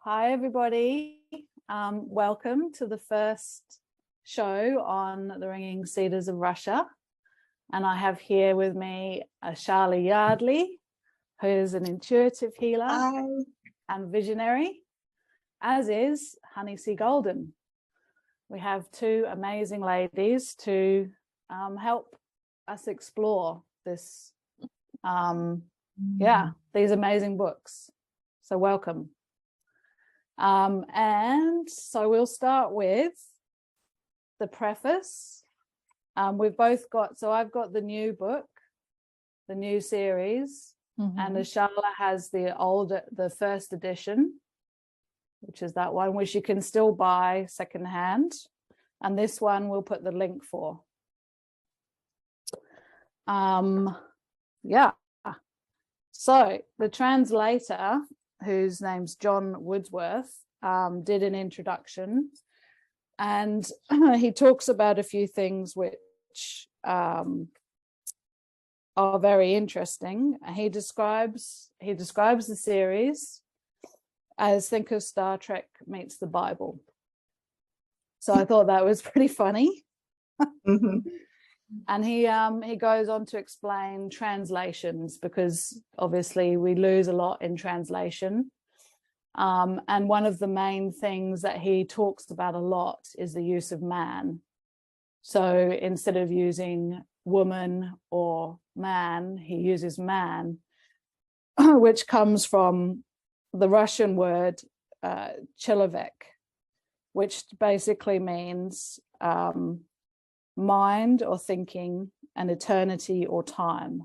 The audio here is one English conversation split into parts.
Hi, everybody. Welcome to the first show on the Ringing Cedars of Russia. And I have here with me Ashala Yardley, who is an intuitive healer and visionary, as is Honey C. Golden. We have two amazing ladies to help us explore this, these amazing books. So welcome. And so we'll start with the preface. We've both got, so I've got the new book, the new series, and Ashala has the first edition, which is that one, which you can still buy secondhand. And this one we'll put the link for. So the translator, whose name's John Wordsworth, did an introduction, and he talks about a few things which are very interesting. He describes the series as think of Star Trek meets the Bible. So I thought that was pretty funny. And he goes on to explain translations, because obviously we lose a lot in translation. And one of the main things that he talks about a lot is the use of man. So instead of using woman or man, he uses man, which comes from the Russian word человек, which basically means mind or thinking, and eternity or time.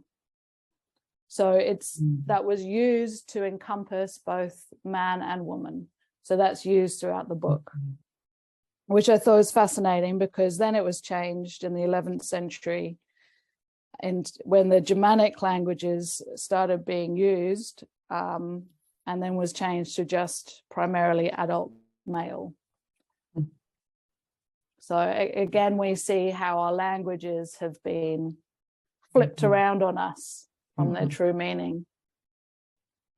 So it's that was used to encompass both man and woman. So that's used throughout the book, which I thought was fascinating, because then it was changed in the 11th century, and when the Germanic languages started being used, and then was changed to just primarily adult male. So again, we see how our languages have been flipped around on us from their true meaning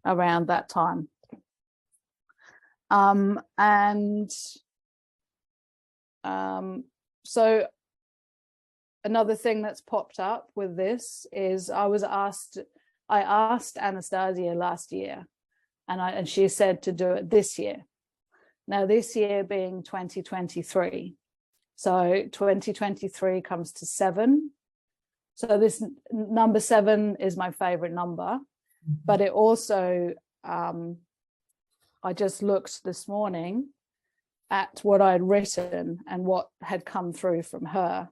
around that time. So another thing that's popped up with this is I asked Anastasia last year, and she said to do it this year. Now, this year being 2023. So 2023 comes to 7. So this number 7 is my favorite number, but it also, I just looked this morning at what I'd written and what had come through from her.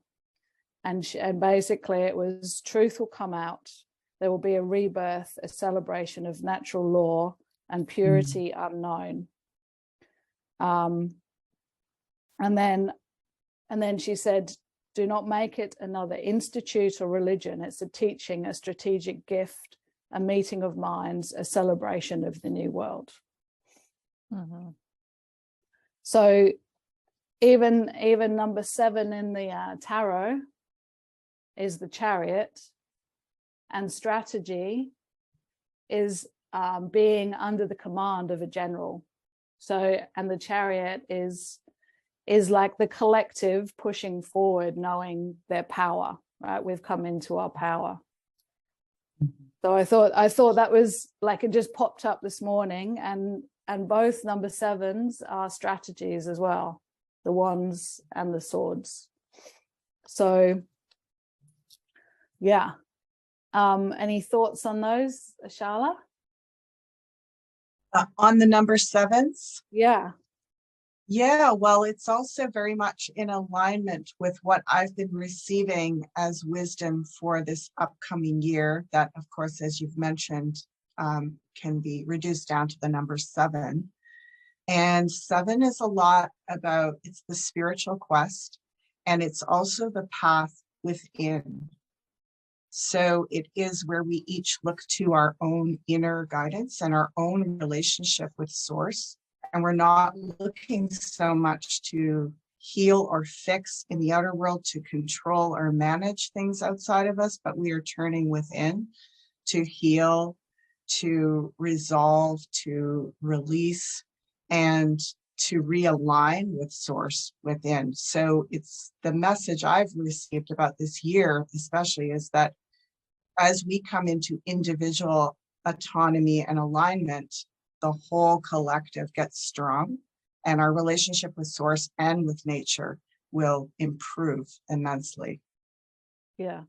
And basically it was, truth will come out. There will be a rebirth, a celebration of natural law and purity unknown. And then she said, do not make it another institute or religion. It's a teaching, a strategic gift, a meeting of minds, a celebration of the new world. So even number 7 in the tarot is the Chariot, and strategy is being under the command of a general. So, and the Chariot is like the collective pushing forward, knowing their power, right? We've come into our power. So I thought that was like, it just popped up this morning, and both number 7s are strategies as well, the wands and the swords. So yeah. Any thoughts on those, Ashala? On the number 7s? Yeah, well, it's also very much in alignment with what I've been receiving as wisdom for this upcoming year, that, of course, as you've mentioned, can be reduced down to the number 7. And 7 is a lot about, it's the spiritual quest, and it's also the path within. So it is where we each look to our own inner guidance and our own relationship with Source. And we're not looking so much to heal or fix in the outer world, to control or manage things outside of us, but we are turning within to heal, to resolve, to release, and to realign with source within. So it's the message I've received about this year, especially, is that as we come into individual autonomy and alignment, the whole collective gets strong, and our relationship with source and with nature will improve immensely. Yeah,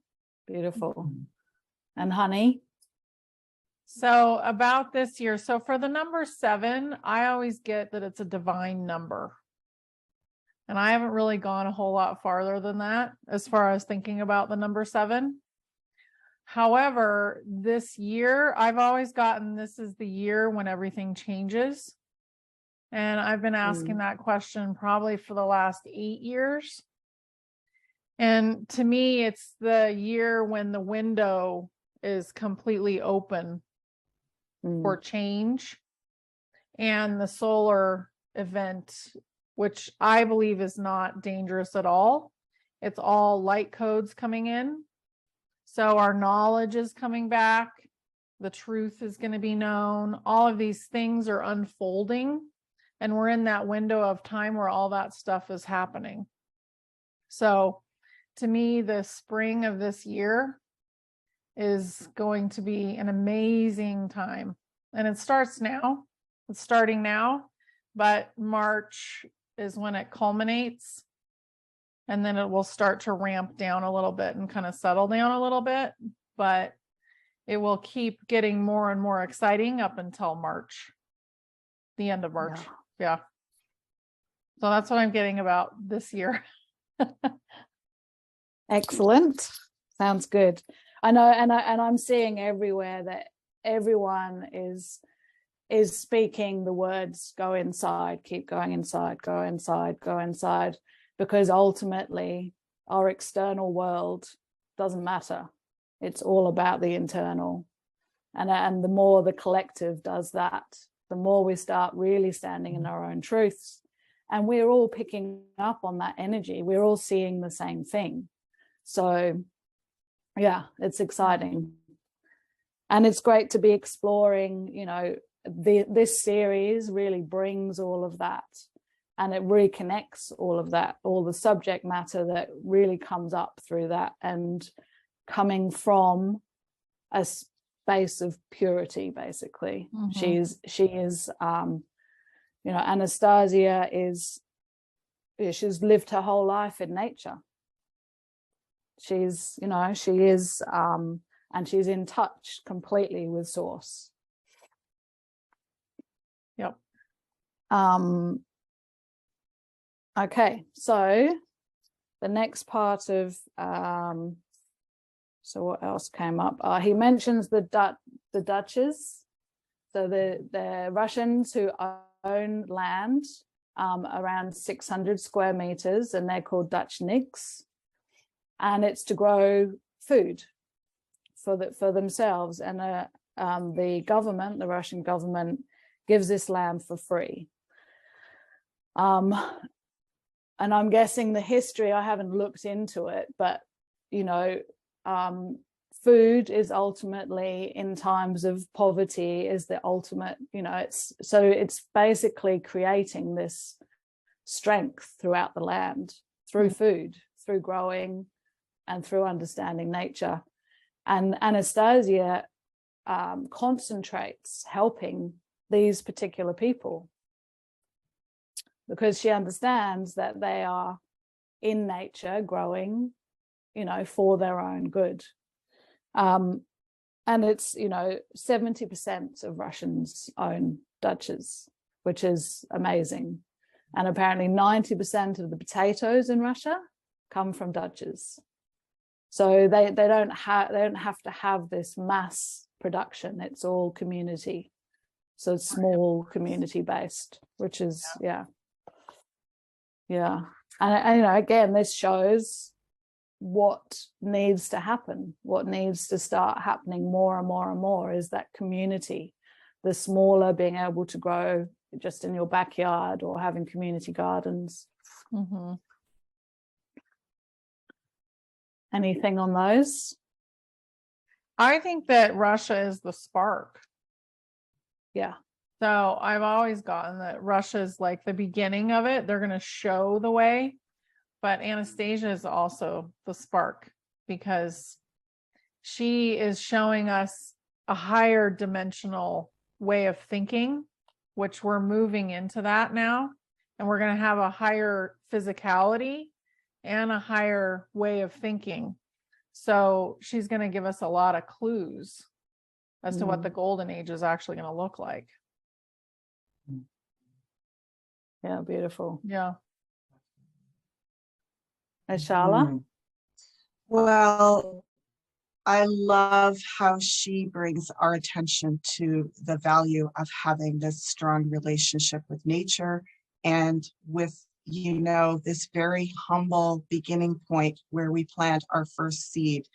beautiful. And honey? So about this year, so for the number 7, I always get that it's a divine number. And I haven't really gone a whole lot farther than that as far as thinking about the number 7. However, this year, I've always gotten this is the year when everything changes. And I've been asking that question probably for the last 8 years. And to me, it's the year when the window is completely open for change, and the solar event, which I believe is not dangerous at all. It's all light codes coming in. So our knowledge is coming back. The truth is going to be known. All of these things are unfolding, and we're in that window of time where all that stuff is happening. So to me, the spring of this year is going to be an amazing time. And it starts now. It's starting now, but March is when it culminates. And then it will start to ramp down a little bit and kind of settle down a little bit, but it will keep getting more and more exciting up until March, the end of March. Yeah. So that's what I'm getting about this year. Excellent. Sounds good. I know, and I'm seeing everywhere that everyone is speaking the words, go inside, keep going inside, go inside, go inside, because ultimately our external world doesn't matter. It's all about the internal. And the more the collective does that, the more we start really standing in our own truths. And we're all picking up on that energy. We're all seeing the same thing. So yeah, it's exciting. And it's great to be exploring, you know, this series really brings all of that, and it reconnects all of that, all the subject matter that really comes up through that, and coming from a space of purity, basically. She is you know, Anastasia she's lived her whole life in nature. She's, you know, she is and she's in touch completely with source. Yep. Okay, so the next part of so what else came up? He mentions the Dutches, so the Russians who own land around 600 square meters, and they're called Dutch Nigs, and it's to grow food for themselves, and the government, the Russian government, gives this land for free. And I'm guessing the history, I haven't looked into it, but you know, food is ultimately, in times of poverty, is the ultimate, you know, it's basically creating this strength throughout the land through food, through growing, and through understanding nature. And Anastasia concentrates helping these particular people, because she understands that they are in nature growing, you know, for their own good. And it's, you know, 70% of Russians own Dutches, which is amazing. And apparently 90% of the potatoes in Russia come from Dutches. So they don't have to have this mass production. It's all community. So it's small, community based, which is yeah. And you know, again, this shows what needs to happen, what needs to start happening more and more and more, is that community, the smaller, being able to grow just in your backyard or having community gardens. Anything on those? I think that Russia is the spark. Yeah. So I've always gotten that Russia's like the beginning of it. They're going to show the way, but Anastasia is also the spark because she is showing us a higher dimensional way of thinking, which we're moving into that now. And we're going to have a higher physicality and a higher way of thinking. So she's going to give us a lot of clues as to what the golden age is actually going to look like. Yeah, beautiful. Yeah. Ashala? Well, I love how she brings our attention to the value of having this strong relationship with nature and with, this very humble beginning point where we plant our first seed.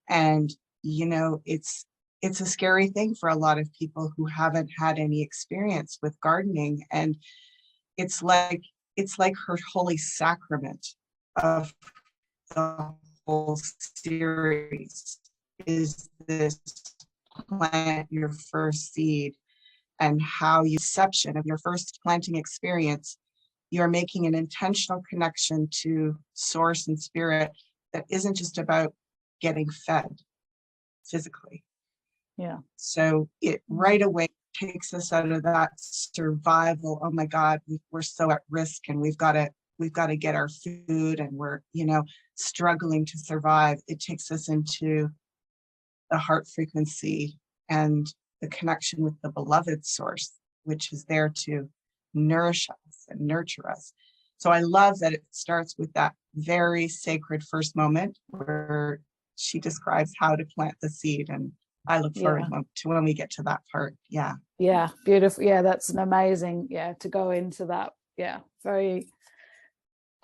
And, it's a scary thing for a lot of people who haven't had any experience with gardening. And it's like her holy sacrament of the whole series is this plant your first seed, and how you perception of your first planting experience, you're making an intentional connection to source and spirit that isn't just about getting fed physically. Yeah. So it right away takes us out of that survival. Oh my God, we're so at risk and we've got to get our food and we're, struggling to survive. It takes us into the heart frequency and the connection with the beloved source, which is there to nourish us and nurture us. So I love that it starts with that very sacred first moment where she describes how to plant the seed. And I look forward to when we get to that part. Yeah. Yeah, beautiful. Yeah, that's an amazing, to go into that. Yeah, very.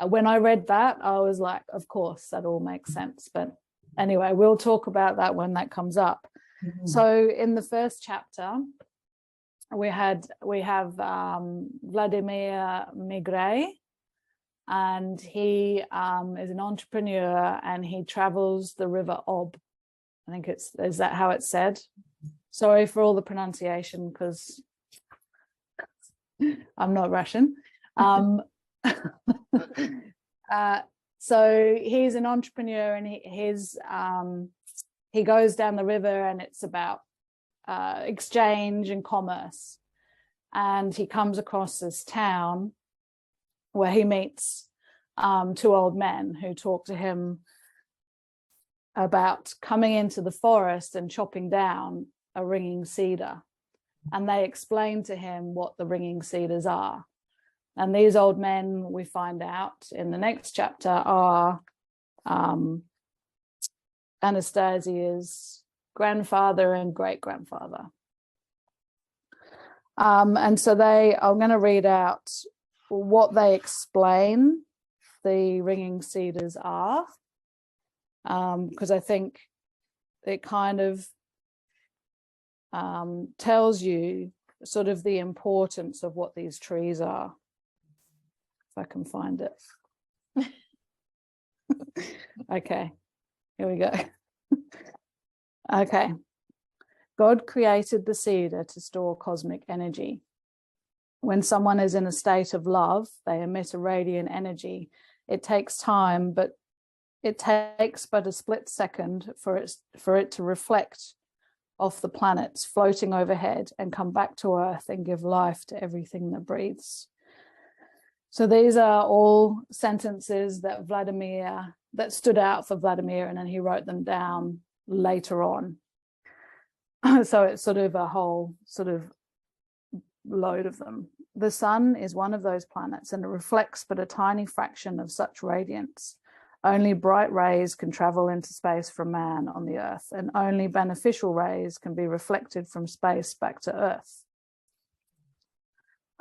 When I read that, I was like, of course, that all makes sense. But anyway, we'll talk about that when that comes up. Mm-hmm. So in the first chapter, we have Vladimir Migray, and he is an entrepreneur and he travels the river Ob. I think is that how it's said? Sorry for all the pronunciation because I'm not Russian. So he's an entrepreneur and he goes down the river and it's about exchange and commerce. And he comes across this town where he meets two old men who talk to him about coming into the forest and chopping down a ringing cedar. And they explain to him what the ringing cedars are. And these old men, we find out in the next chapter, are Anastasia's grandfather and great-grandfather. And so I'm going to read out what they explain the ringing cedars are, because I think it kind of tells you sort of the importance of what these trees are. If I can find it. Okay, here we go. Okay. God created the cedar to store cosmic energy. When someone is in a state of love, they emit a radiant energy. It takes time, but it takes but a split second for it to reflect off the planets floating overhead and come back to Earth and give life to everything that breathes. So these are all sentences that stood out for Vladimir, and then he wrote them down later on. So it's sort of a whole sort of load of them. The sun is one of those planets, and it reflects but a tiny fraction of such radiance. Only bright rays can travel into space from man on the Earth, and only beneficial rays can be reflected from space back to Earth.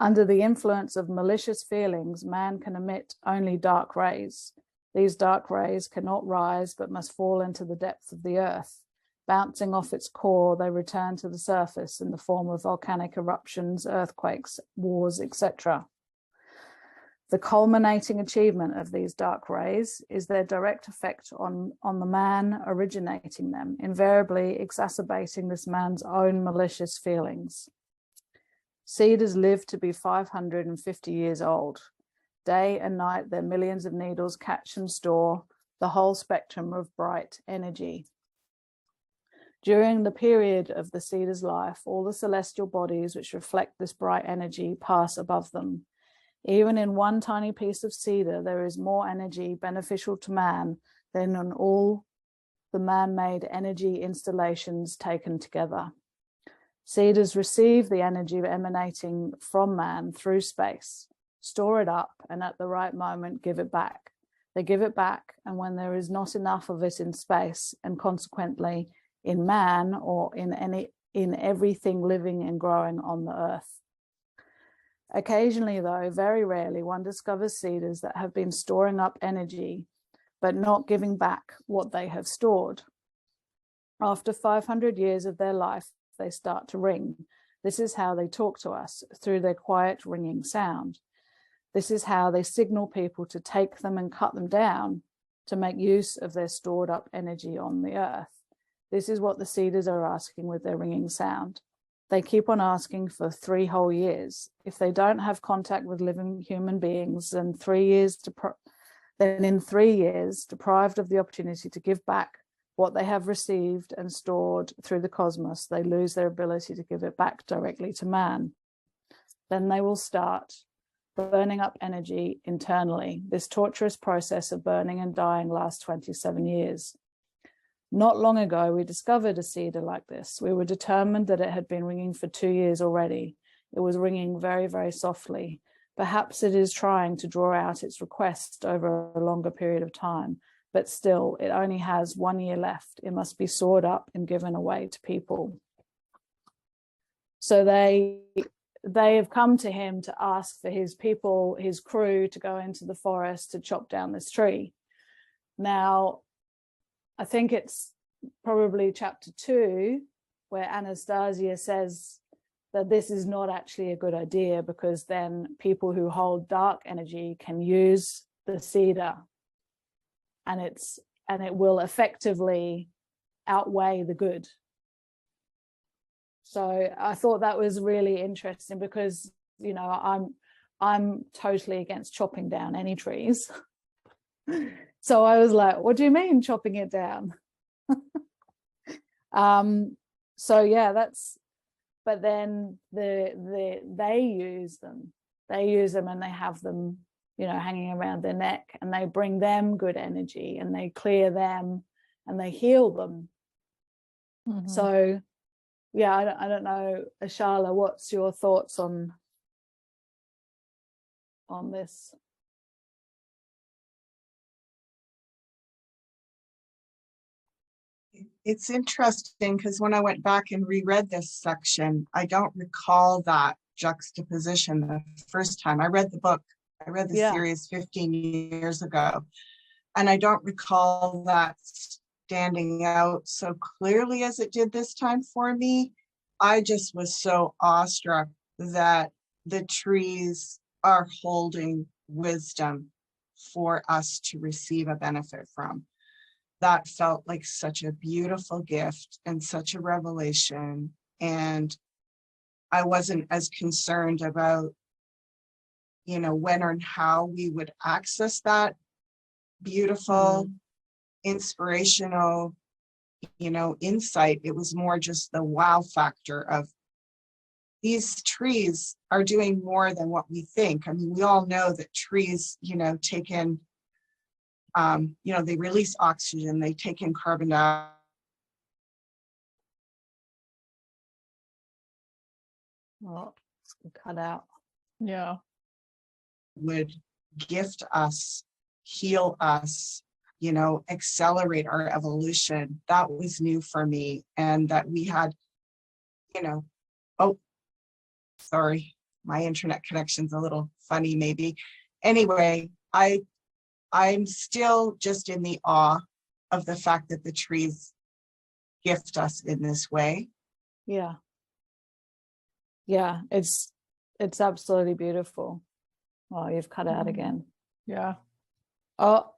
Under the influence of malicious feelings, man can emit only dark rays. These dark rays cannot rise but must fall into the depth of the Earth. Bouncing off its core, they return to the surface in the form of volcanic eruptions, earthquakes, wars, etc. The culminating achievement of these dark rays is their direct effect on the man originating them, invariably exacerbating this man's own malicious feelings. Cedars live to be 550 years old. Day and night, their millions of needles catch and store the whole spectrum of bright energy. During the period of the cedar's life, all the celestial bodies which reflect this bright energy pass above them. Even in one tiny piece of cedar, there is more energy beneficial to man than in all the man-made energy installations taken together. Cedars receive the energy emanating from man through space, store it up, and at the right moment give it back. They give it back, and when there is not enough of it in space, and consequently in man or in everything living and growing on the earth. Occasionally, though, very rarely, one discovers cedars that have been storing up energy, but not giving back what they have stored. After 500 years of their life, they start to ring. This is how they talk to us, through their quiet ringing sound. This is how they signal people to take them and cut them down, to make use of their stored up energy on the earth. This is what the cedars are asking with their ringing sound. They keep on asking for 3 whole years. If they don't have contact with living human beings, then in 3 years, deprived of the opportunity to give back what they have received and stored through the cosmos, they lose their ability to give it back directly to man. Then they will start burning up energy internally. This torturous process of burning and dying lasts 27 years. Not long ago, we discovered a cedar like this. We were determined that it had been ringing for 2 years already. It was ringing very, very softly. Perhaps it is trying to draw out its request over a longer period of time, but still, it only has 1 year left. It must be sawed up and given away to people. So they have come to him to ask for his people, his crew, to go into the forest to chop down this tree. Now, I think it's probably chapter 2 where Anastasia says that this is not actually a good idea, because then people who hold dark energy can use the cedar, and it will effectively outweigh the good. So I thought that was really interesting, because, you know, I'm totally against chopping down any trees. So I was like, what do you mean chopping it down? So yeah, but then they use them and they have them, you know, hanging around their neck, and they bring them good energy, and they clear them and they heal them. Mm-hmm. So yeah, I don't know, Ashala, what's your thoughts on this? It's interesting because when I went back and reread this section, I don't recall that juxtaposition the first time. I read the book, I read the series 15 years ago, and I don't recall that standing out so clearly as it did this time for me. I just was so awestruck that the trees are holding wisdom for us to receive a benefit from. That felt like such a beautiful gift and such a revelation. And I wasn't as concerned about, you know, when or how we would access that beautiful, inspirational, you know, insight. It was more just the wow factor of these trees are doing more than what we think. I mean, we all know that trees, you know, take in, you know, they release oxygen, they take in carbon dioxide. Well, cut out. Yeah. Would gift us, heal us, you know, accelerate our evolution. That was new for me. And that we had, you know, oh, sorry, my internet connection's a little funny maybe. Anyway, I'm still just in the awe of the fact that the trees gift us in this way. Yeah. Yeah, it's absolutely beautiful. Oh, you've cut out again. Yeah. Oh,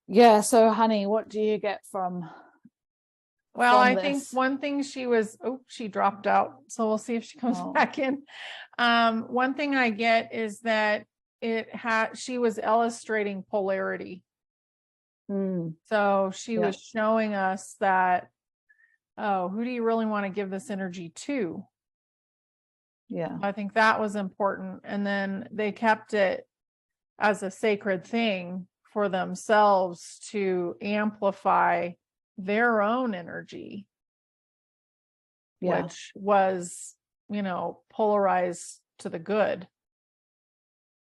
yeah, so honey, what do you get from Well, from I think this? one thing she dropped out. So we'll see if she comes Oh. back in. One thing I get is that she was illustrating polarity. Mm, So she Yeah. was showing us that, oh, who do you really want to give this energy to? yeah. I think that was important. And then they kept it as a sacred thing for themselves to amplify their own energy, Yeah. which was, polarized to the good.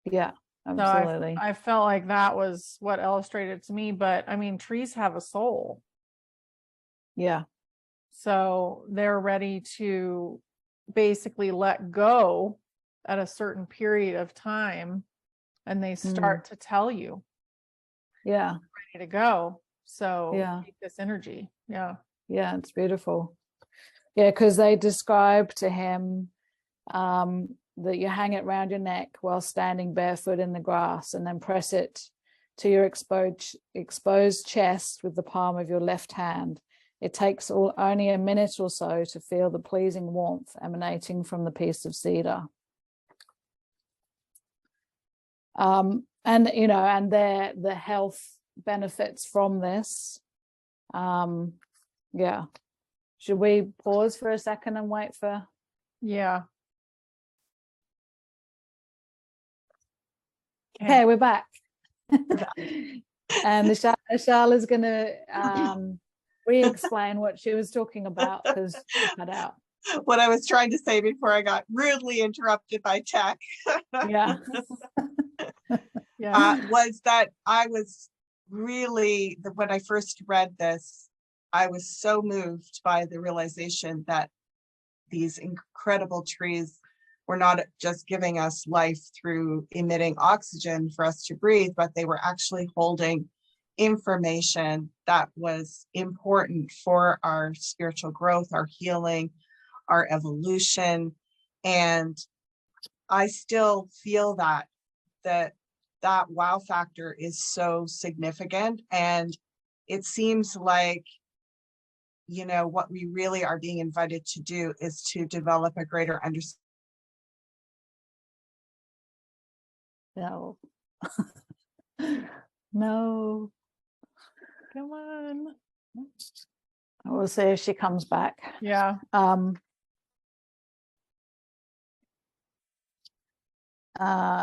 Yeah. So Absolutely. I felt like that was what illustrated to me. But I mean, trees have a soul. Yeah. So they're ready to basically let go at a certain period of time, and they start to tell you Yeah. ready to go. So Yeah. take this energy. Yeah. Yeah. It's beautiful. Yeah, because they describe to him that you hang it round your neck while standing barefoot in the grass, and then press it to your exposed chest with the palm of your left hand. It takes only a minute or so to feel the pleasing warmth emanating from the piece of cedar. And and the health benefits from this. Yeah. Should we pause for a second and wait for? Yeah. Okay, we're back. And Ashala's going to re-explain what she was talking about because she cut out. What I was trying to say before I got rudely interrupted by tech. Yeah. Was that I was really, when I first read this, I was so moved by the realization that these incredible trees were not just giving us life through emitting oxygen for us to breathe, but they were actually holding information that was important for our spiritual growth, our healing, our evolution. And I still feel that wow factor is so significant. And it seems like, what we really are being invited to do is to develop a greater understanding. No. No. Come on. We'll see if she comes back. Yeah.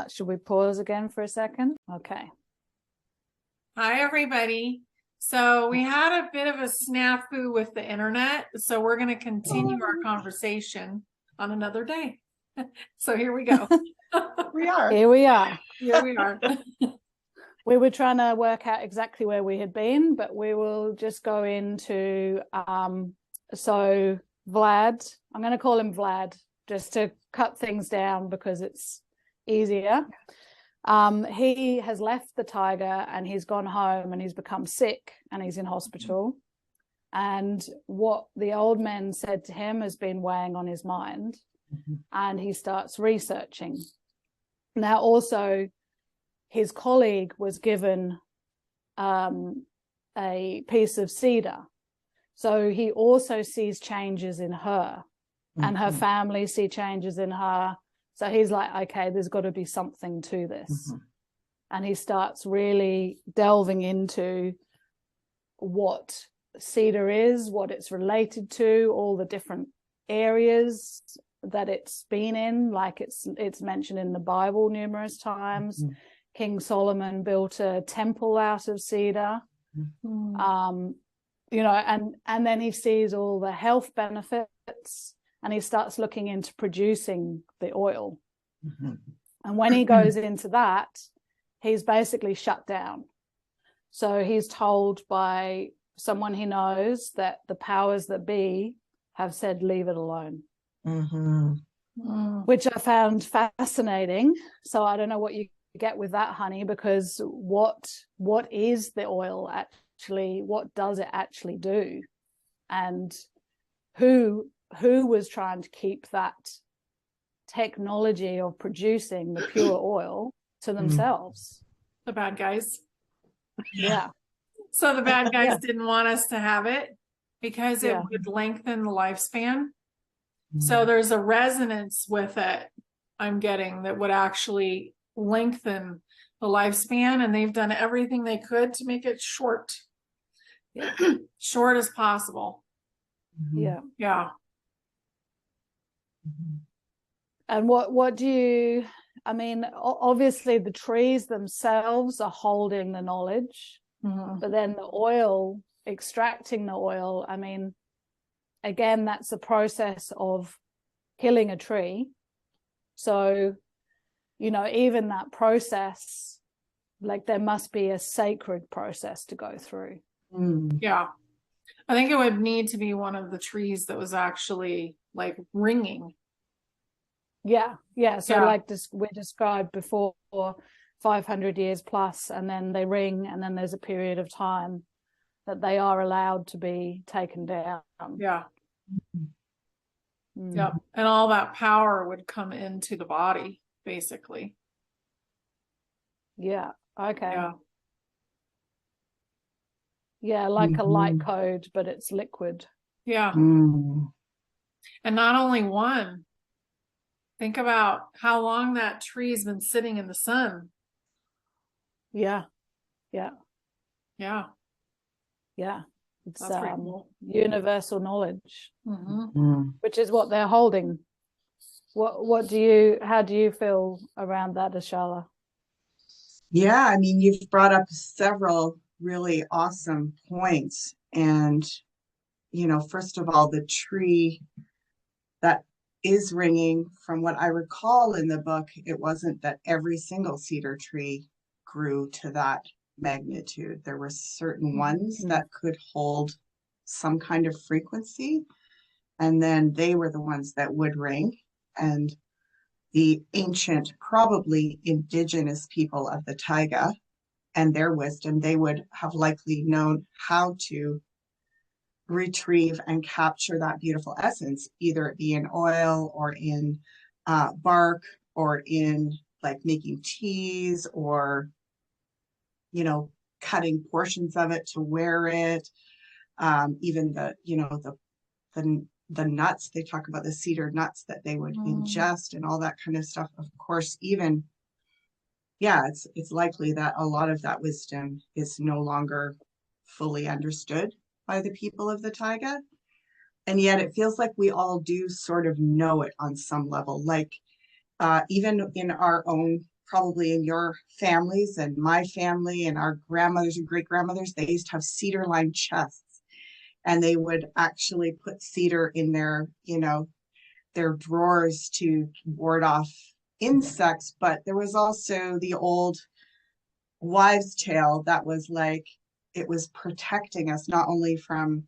Should we pause again for a second? Okay. Hi, everybody. So we had a bit of a snafu with the internet, so we're going to continue our conversation on another day. So here we go. We are. Here we are. Here we are. We were trying to work out exactly where we had been, but we will just go into so Vlad, I'm going to call him Vlad just to cut things down because it's easier. He has left the tiger and he's gone home and he's become sick and he's in hospital. And what the old men said to him has been weighing on his mind, and he starts researching. Now, also, his colleague was given a piece of cedar. So he also sees changes in her, and her family see changes in her. So he's like, okay, there's got to be something to this. And he starts really delving into what cedar is, what it's related to, all the different areas that it's been in. Like it's mentioned in the Bible numerous times. King Solomon built a temple out of cedar. And then he sees all the health benefits, and he starts looking into producing the oil. And when he goes into that, he's basically shut down. So he's told by someone he knows that the powers that be have said, leave it alone. Which I found fascinating. So I don't know what you get with that, honey, because what is the oil actually? What does it actually do? And who was trying to keep that technology of producing the pure oil to themselves? The bad guys. Yeah. So the bad guys didn't want us to have it. because Yeah. it would lengthen the lifespan. Mm. So there's a resonance with it, I'm getting, that would actually lengthen the lifespan, and they've done everything they could to make it short. Yeah. Short as possible. Mhm. Yeah. Yeah. Mhm. And what do you, I mean, obviously the trees themselves are holding the knowledge, Mhm. but then the oil, extracting the oil, I mean, again, that's a process of killing a tree. So, you know, even that process, like there must be a sacred process to go through. Mm. Yeah. I think it would need to be one of the trees that was actually like ringing. Yeah. Yeah. So Yeah. like this, we described before, 500 years plus, and then they ring, and then there's a period of time that they are allowed to be taken down. Yeah. Mm. Yep. And all that power would come into the body, basically. Yeah. Okay. Yeah. Yeah, like a light Mhm. code, but it's liquid. Yeah. Mm. And not only one. Think about how long that tree's been sitting in the sun. Yeah. Yeah. Yeah. Yeah. It's That's pretty cool. universal knowledge, Mhm. Mm. which is what they're holding. How do you feel around that, Ashala? Yeah, I mean, you've brought up several really awesome points. And, first of all, the tree that is ringing, from what I recall in the book, it wasn't that every single cedar tree grew to that magnitude. There were certain ones that could hold some kind of frequency, and then they were the ones that would ring. And the ancient, probably indigenous people of the taiga and their wisdom, they would have likely known how to retrieve and capture that beautiful essence, either it be in oil or in bark, or in like making teas, or cutting portions of it to wear it. Even the nuts, they talk about the cedar nuts that they would ingest and all that kind of stuff. Of course, even it's likely that a lot of that wisdom is no longer fully understood by the people of the taiga. And yet it feels like we all do sort of know it on some level. Like even in our own, probably in your families and my family and our grandmothers and great grandmothers, they used to have cedar lined chests, and they would actually put cedar in their drawers to ward off insects. But there was also the old wives' tale that was like, it was protecting us not only from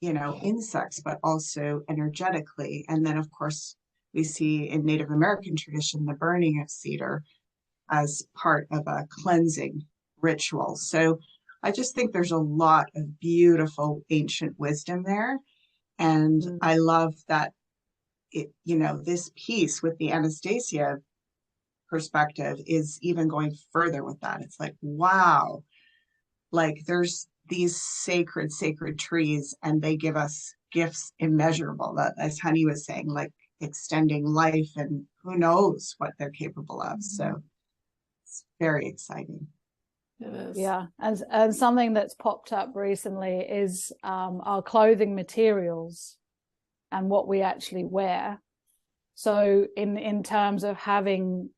insects, but also energetically. And then, of course, we see in Native American tradition the burning of cedar as part of a cleansing ritual. So I just think there's a lot of beautiful ancient wisdom there. And I love that this piece with the Anastasia perspective is even going further with that. It's like, wow, like there's these sacred trees, and they give us gifts immeasurable, that, as Honey was saying, like extending life, and who knows what they're capable of. So it's very exciting. It is. Yeah, and something that's popped up recently is our clothing materials and what we actually wear. So in terms of having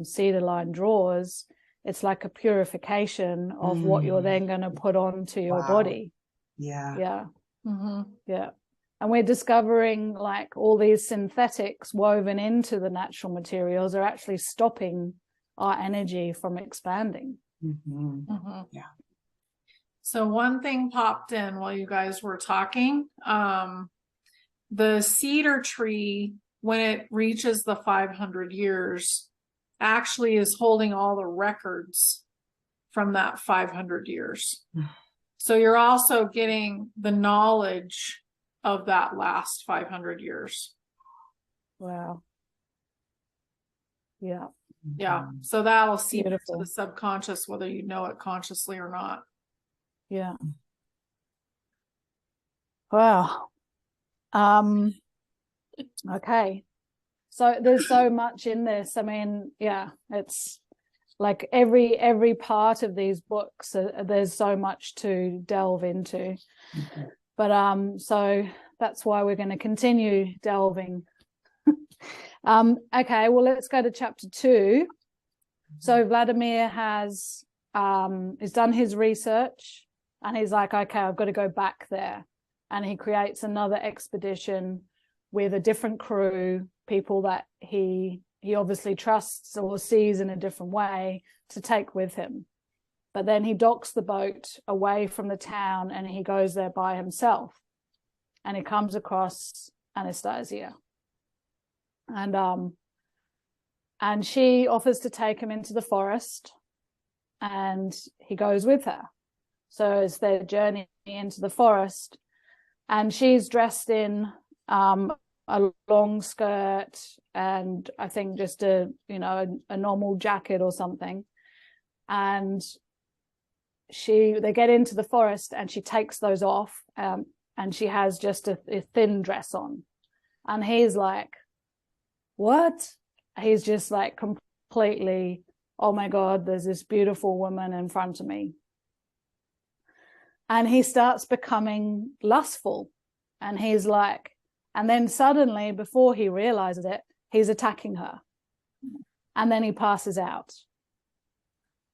cedar lined drawers, it's like a purification of what you're then going to put onto your body. Yeah. Yeah. Yeah. And we're discovering like all these synthetics woven into the natural materials are actually stopping our energy from expanding. Yeah. So one thing popped in while you guys were talking. The cedar tree, when it reaches the 500 years, actually is holding all the records from that 500 years. So you're also getting the knowledge of that last 500 years. Wow. Yeah. Yeah. So that'll seep into Beautiful. the subconscious, whether you know it consciously or not. Yeah. Wow. Okay. So there's so much in this. I mean, yeah, it's like every part of these books, there's so much to delve into. But so that's why we're going to continue delving. Okay, well, let's go to chapter 2. So Vladimir has done his research, and he's like, okay, I've got to go back there. And he creates another expedition with a different crew, people that he obviously trusts or sees in a different way, to take with him. But then he docks the boat away from the town, and he goes there by himself. And he comes across Anastasia. And she offers to take him into the forest, and he goes with her. So it's their journey into the forest, and she's dressed in a long skirt and I think just a normal jacket or something. And they get into the forest, and she takes those off, and she has just a thin dress on. And he's like, what? He's just like completely, oh my God, there's this beautiful woman in front of me. And he starts becoming lustful. And he's like, and then suddenly, before he realizes it, he's attacking her. And then he passes out.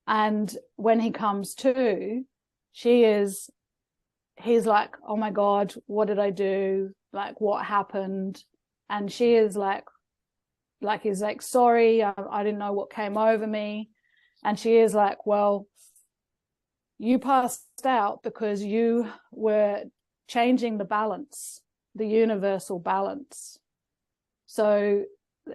And when he comes to, he's like, oh my God, what did I do? Like, what happened? And she is like he's like, sorry, I didn't know what came over me. And she is like, well, you passed out because you were changing the balance, the universal balance. So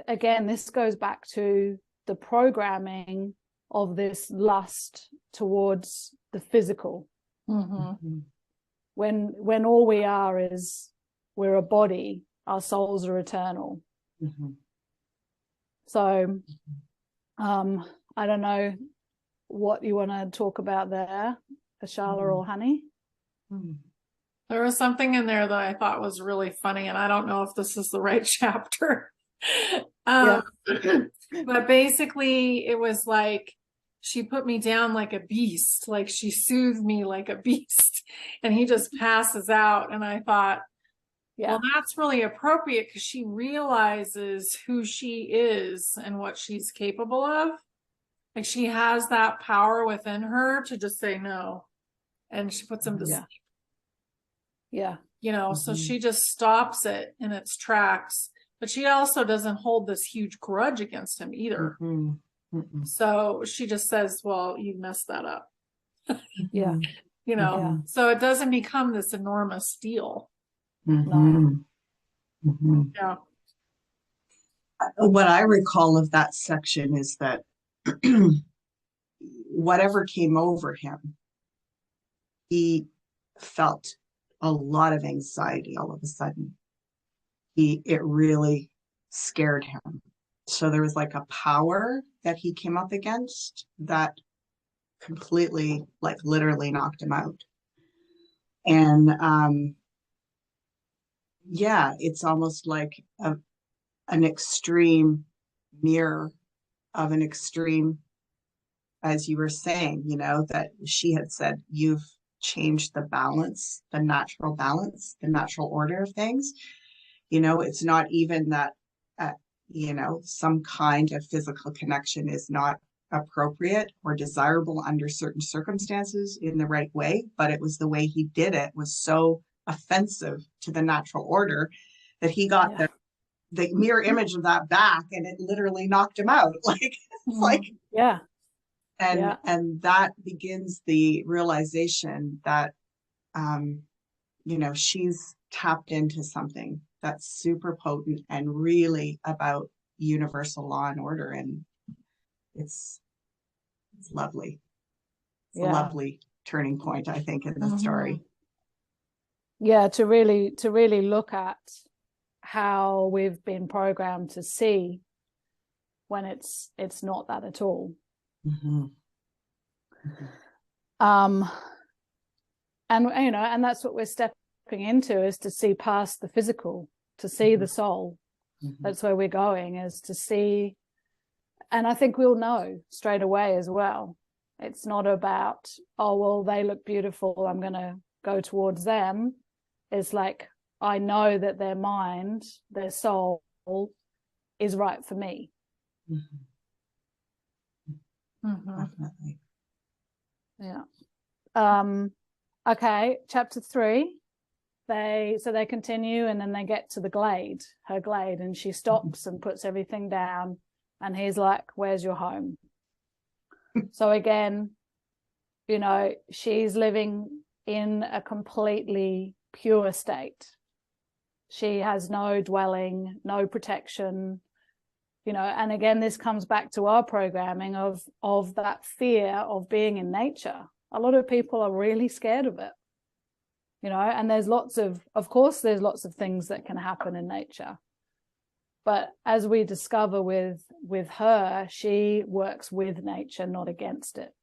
again, this goes back to the programming of this lust towards the physical. Mm-hmm. When all we are is we're a body, our souls are eternal. Mm-hmm. So I don't know what you want to talk about there, Ashala or Honey. There was something in there that I thought was really funny, and I don't know if this is the right chapter. But basically it was like, she put me down like a beast, like she soothed me like a beast, and he just passes out. And I thought, well, that's really appropriate, because she realizes who she is and what she's capable of. Like, she has that power within her to just say no, and she puts him to sleep. Yeah. So she just stops it in its tracks, but she also doesn't hold this huge grudge against him either. So she just says, well, you messed that up. Yeah. So it doesn't become this enormous deal. No. Yeah. What I recall of that section is that whatever came over him, he felt a lot of anxiety all of a sudden. It really scared him. So there was like a power that he came up against that completely, like literally knocked him out. And it's almost like an extreme mirror of an extreme, as you were saying, that she had said, you've changed the balance, the natural order of things. It's not even that, some kind of physical connection is not appropriate or desirable under certain circumstances in the right way, but it was the way he did it was so offensive to the natural order that he got the mirror image of that back, and it literally knocked him out. And that begins the realization that she's tapped into something that's super potent and really about universal law and order, and it's lovely. It's a lovely turning point, I think, in the story. Yeah, to really look at how we've been programmed to see when it's not that at all. And and that's what we're stepping into is to see past the physical, to see the soul. That's where we're going, is to see. And I think we'll know straight away as well. It's not about, oh, well, they look beautiful, I'm going to go towards them. It's like, I know that their mind, their soul is right for me. Definitely. Yeah. Okay, chapter 3. They continue, and then they get to the glade, her glade, and she stops and puts everything down, and he's like, where's your home? So again, you know, she's living in a completely pure state. She has no dwelling, no protection, you know, and again, this comes back to our programming of that fear of being in nature. A lot of people are really scared of it, you know, and there's lots of course, there's lots of things that can happen in nature. But as we discover with her, she works with nature, not against it.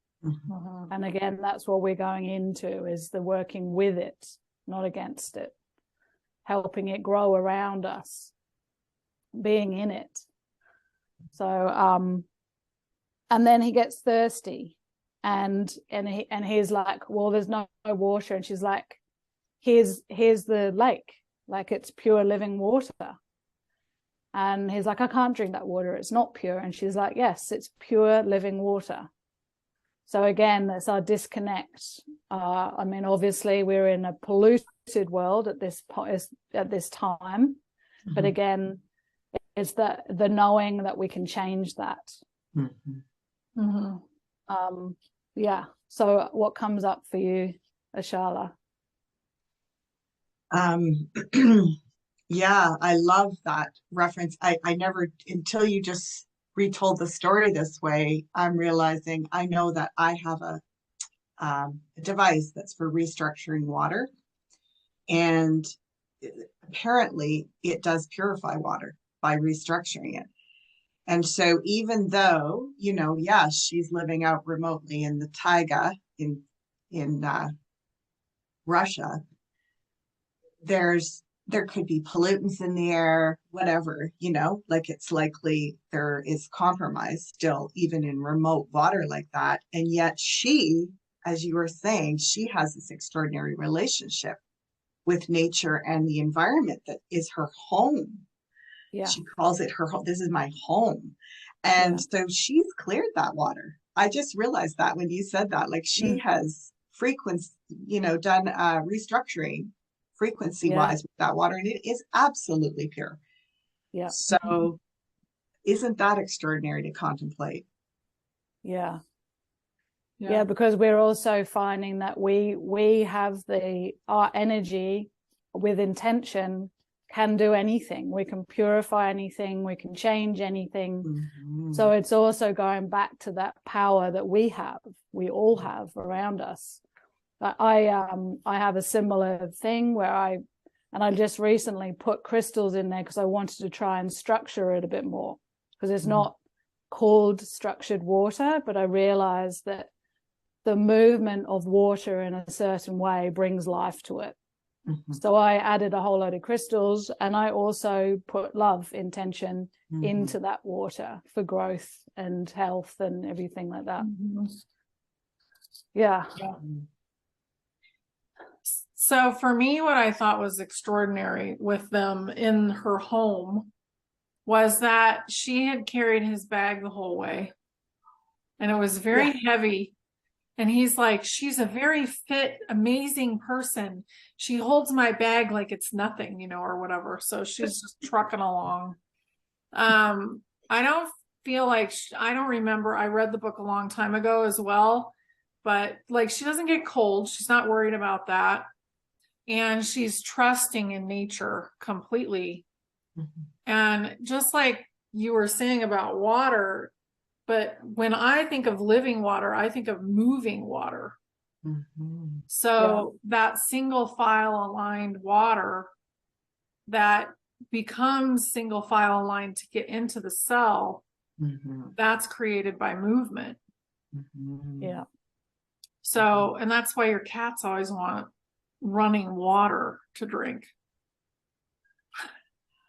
And again, that's what we're going into, is the working with it, not against it, helping it grow around us, being in it. So, and then he gets thirsty, and he's like, well, there's no water. And she's like, here's the lake, like it's pure living water. And he's like, I can't drink that water, it's not pure. And she's like, yes, it's pure living water. So again, that's our disconnect. I mean, obviously we're in a polluted world at this time, but again, it's the knowing that we can change that. Yeah. So what comes up for you, Ashala? Yeah, I love that reference. I never, until you just retold the story this way, I'm realizing I know that I have a device that's for restructuring water. And apparently it does purify water by restructuring it. And so even though, you know, yes, she's living out remotely in the taiga in Russia, there could be pollutants in the air, whatever, you know, like it's likely there is compromise still, even in remote water like that. And yet she, as you were saying, she has this extraordinary relationship with nature and the environment that is her home. Yeah. She calls it her home. This is my home. And so she's cleared that water. I just realized that when you said that, like she has frequency, you know, done restructuring frequency wise with that water, and it is absolutely pure. Yeah. So isn't that extraordinary to contemplate? Yeah, because we're also finding that we have our energy with intention can do anything. We can purify anything, we can change anything. So it's also going back to that power that we all have around us. I have a similar thing where I just recently put crystals in there because I wanted to try and structure it a bit more, because it's not called structured water, but I realized that the movement of water in a certain way brings life to it. So I added a whole load of crystals, and I also put love intention into that water for growth and health and everything like that. Yeah. So for me, what I thought was extraordinary with them in her home was that she had carried his bag the whole way, and it was very heavy. And he's like, she's a very fit, amazing person. She holds my bag like it's nothing, you know, or whatever. So she's just trucking along. I don't feel like, I don't remember. I read the book a long time ago as well, but like, she doesn't get cold. She's not worried about that. And she's trusting in nature completely. And just like you were saying about water, but when I think of living water, I think of moving water. So that single file aligned water that becomes single file aligned to get into the cell, that's created by movement. Yeah. So, and that's why your cats always want running water to drink.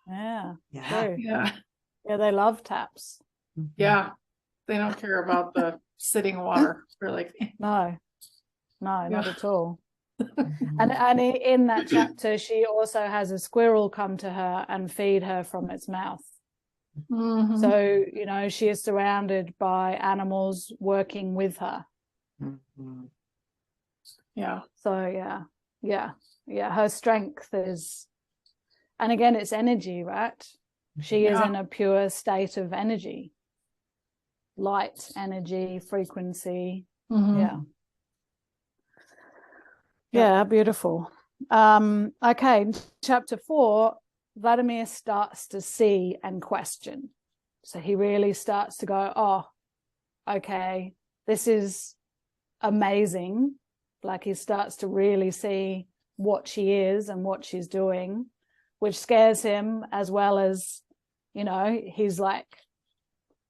Yeah, Yeah. true. Yeah. Yeah, they love taps. Yeah. They don't care about the sitting water. They're like, No, not Yeah. at all. Mhm. And in that chapter, she also has a squirrel come to her and feed her from its mouth. mhm. So, you know, she is surrounded by animals working with her. Mhm. Yeah. So yeah, her strength is, and again, it's energy, right? She is Yeah. in a pure state of energy, light energy, frequency. Mhm. Yeah. Yep. Yeah, beautiful. Okay, chapter 4, Vladimir starts to see and question. So he really starts to go, oh, okay, this is amazing. Like he starts to really see what she is and what she's doing, which scares him, as well as, you know, he's like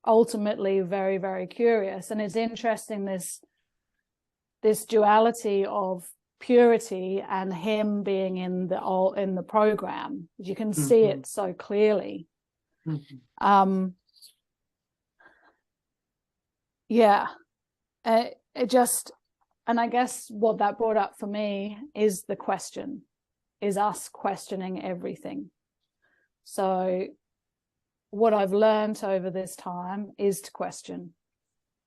ultimately very, very curious. And it's interesting, this duality of purity and him being in the program. You can see it so clearly. Mhm. Yeah, it just, and I guess what that brought up for me is the question, is us questioning everything. So what I've learned over this time is to question,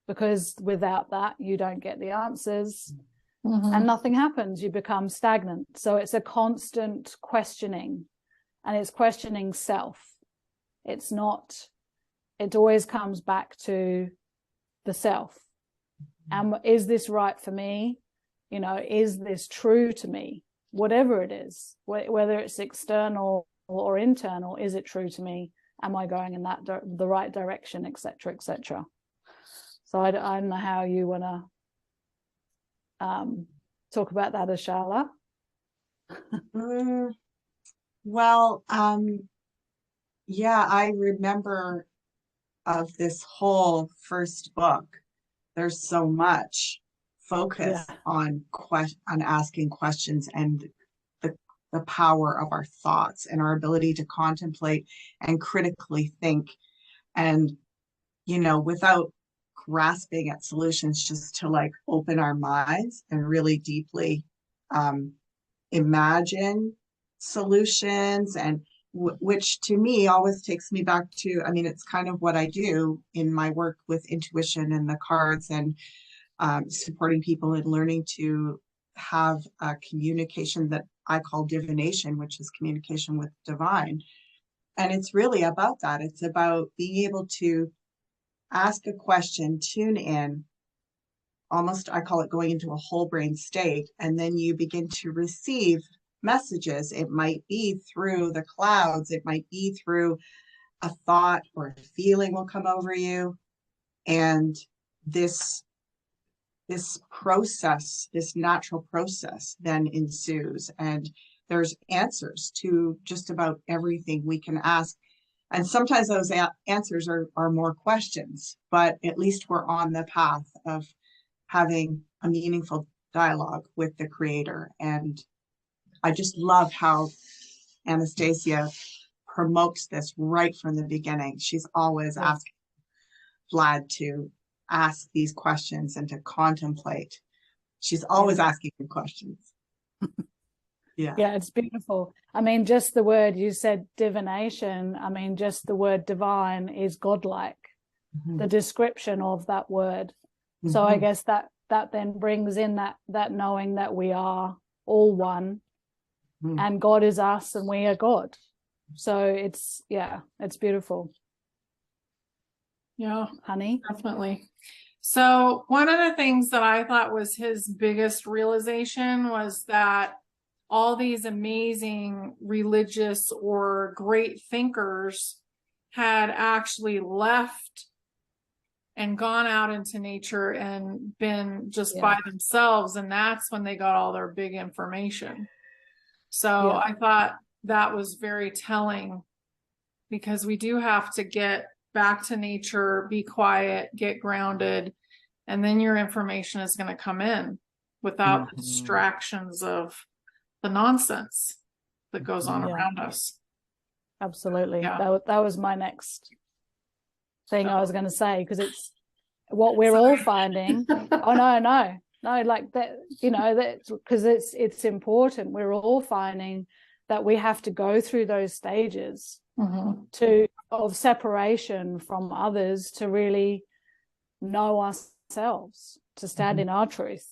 because without that you don't get the answers. Mhm. And nothing happens. You become stagnant. So it's a constant questioning, and it's questioning self. It's not, it always comes back to the self. And is this right for me? You know, is this true to me? Whatever it is, whether it's external or internal, is it true to me? Am I going in the right direction, etc., etc.? So I don't know how you want to talk about that, Ashala. Well, yeah, I remember of this whole first book. There's so much focus on asking questions and the the power of our thoughts and our ability to contemplate and critically think, and without grasping at solutions, just to like open our minds and really deeply um, imagine solutions, and which to me always takes me back to, I mean, it's kind of what I do in my work with intuition and the cards, and supporting people in learning to have a communication that I call divination, which is communication with divine. And it's really about that. It's about being able to ask a question, tune in, almost, I call it going into a whole brain state, and then you begin to receive messages. It might be through the clouds, it might be through a thought or a feeling will come over you, and this process, this natural process then ensues, and there's answers to just about everything we can ask. And sometimes those answers are more questions, but at least we're on the path of having a meaningful dialogue with the creator. And I just love how Anastasia promotes this right from the beginning. She's always asking Vlad to ask these questions and to contemplate. She's always asking him questions. Yeah, it's beautiful. I mean, just the word you said, divination, I mean, just the word divine is godlike, the description of that word. So I guess that then brings in that knowing that we are all one, and God is us and we are God. So it's beautiful. Yeah, Honey. definitely. So one of the things that I thought was his biggest realization was that all these amazing religious or great thinkers had actually left and gone out into nature and been just by themselves. And that's when they got all their big information. So I thought that was very telling, because we do have to get back to nature, be quiet, get grounded, and then your information is going to come in without the distractions of the nonsense that goes on Yeah. around us. Absolutely. Yeah. That was my next thing I was going to say, because it's what we're Sorry. all finding. Oh, no, like that, that, because it's important. We're all finding that we have to go through those stages of separation from others to really know ourselves, to stand in our truth.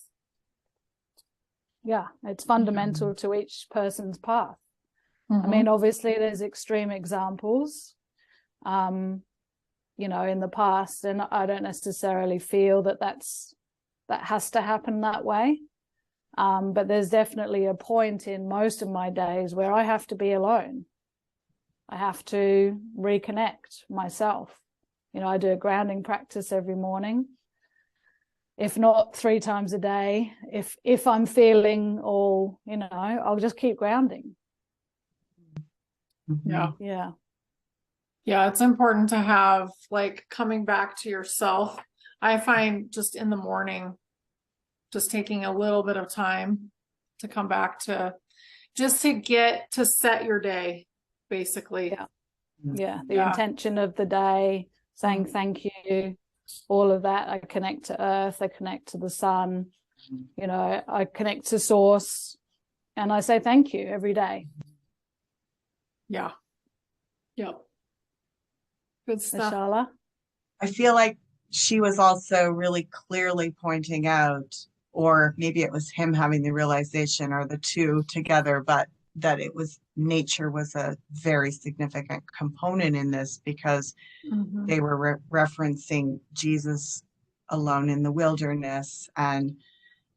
Yeah, it's fundamental to each person's path. I mean, obviously there's extreme examples, in the past, and I don't necessarily feel that has to happen that way. But there's definitely a point in most of my days where I have to be alone. I have to reconnect myself. I do a grounding practice every morning, if not 3 times a day. If I'm feeling all, I'll just keep grounding. Yeah. It's important to have, like, coming back to yourself. I find just in the morning, just taking a little bit of time to come back to, just to get to set your day, basically. The intention of the day, saying thank you, all of that. I connect to earth, I connect to the sun, I connect to source, and I say thank you every day. Good stuff. Ashala? I feel like she was also really clearly pointing out, or maybe it was him having the realization, or the two together, but that nature was a very significant component in this, because they were referencing Jesus alone in the wilderness, and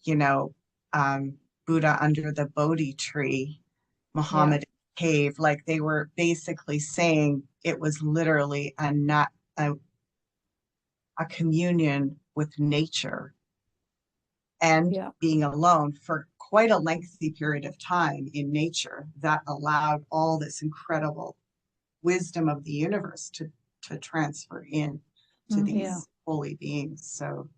Buddha under the Bodhi tree, Muhammad in the cave. Like, they were basically saying it was literally a communion with nature, and being alone for quite a lengthy period of time in nature that allowed all this incredible wisdom of the universe to transfer in to these holy beings. So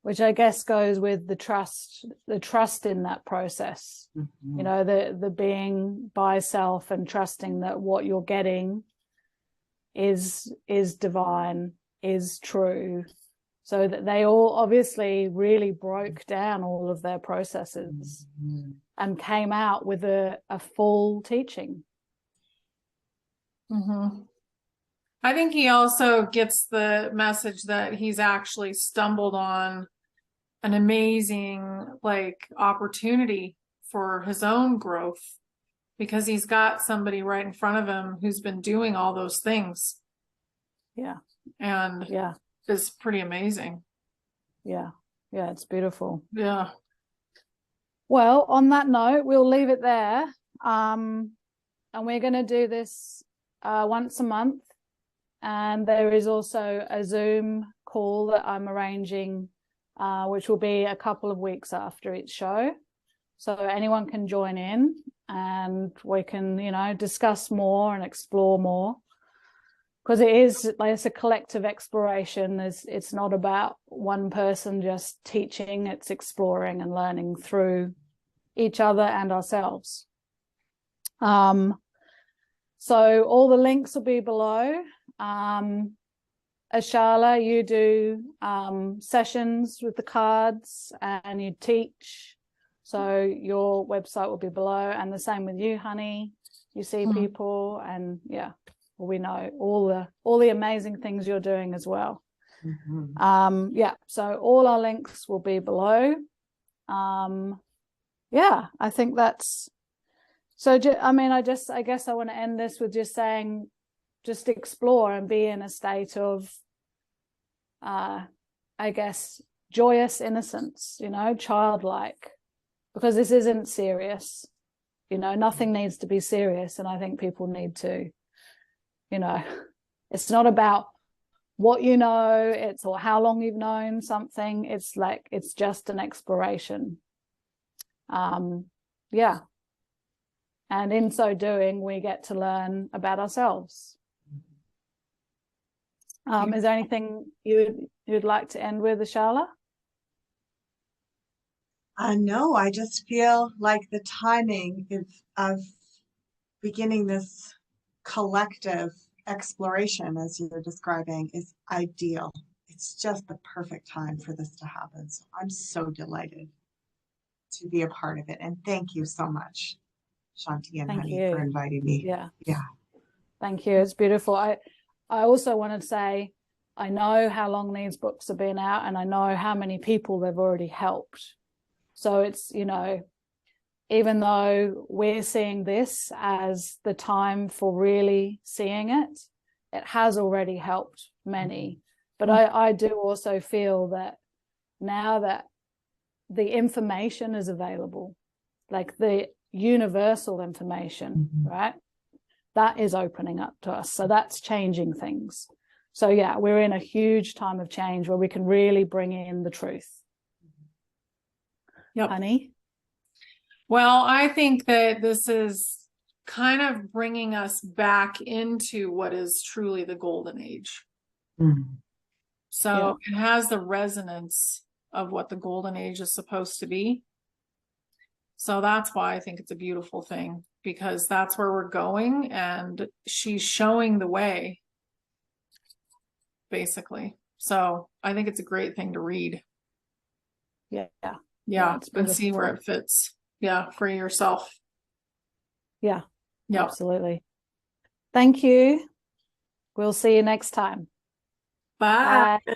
which I guess goes with the trust in that process. The being by self and trusting that what you're getting is divine, is true. So that they all obviously really broke down all of their processes and came out with a full teaching. I think he also gets the message that he's actually stumbled on an amazing, opportunity for his own growth, because he's got somebody right in front of him who's been doing all those things. And it's pretty amazing. It's beautiful. Well, on that note, we'll leave it there. And we're going to do this once a month. And there is also a Zoom call that I'm arranging, which will be a couple of weeks after each show. So anyone can join in, and we can, discuss more and explore more. Because it's a collective exploration. It's not about one person just teaching, it's exploring and learning through each other and ourselves. So all the links will be below. Ashala, you do sessions with the cards and you teach. So your website will be below, and the same with you, honey. You see people, and we know all the amazing things you're doing as well. So all our links will be below. I think that's so. I guess I want to end this with just saying, just explore and be in a state of joyous innocence, childlike, because this isn't serious. Nothing needs to be serious, and I think people need to, it's not about what it's or how long you've known something. It's just an exploration. And in so doing, we get to learn about ourselves. Is there anything you'd like to end with, Ashala? No, I just feel like the timing of beginning this collective exploration, as you're describing, is ideal. It's just the perfect time for this to happen. So I'm so delighted to be a part of it. And thank you so much, Shanti and Thank Honey, for you. inviting me. Yeah. Yeah. Thank you. It's beautiful. I also want to say, I know how long these books have been out, and I know how many people they've already helped. So it's, you know, even though we're seeing this as the time for really seeing it, it has already helped many. But I do also feel that now that the information is available, like the universal information, right? That is opening up to us. So that's changing things. So yeah, we're in a huge time of change where we can really bring in the truth. Yep. Honey? Well, I think that this is kind of bringing us back into what is truly the golden age. So it has the resonance of what the golden age is supposed to be. So that's why I think it's a beautiful thing, because that's where we're going, and she's showing the way, basically. So I think it's a great thing to read. Yeah. Yeah, it's and see where beautiful. it fits. Yeah, for yourself. Yeah, Yeah. absolutely. Thank you. We'll see you next time. Bye. Bye.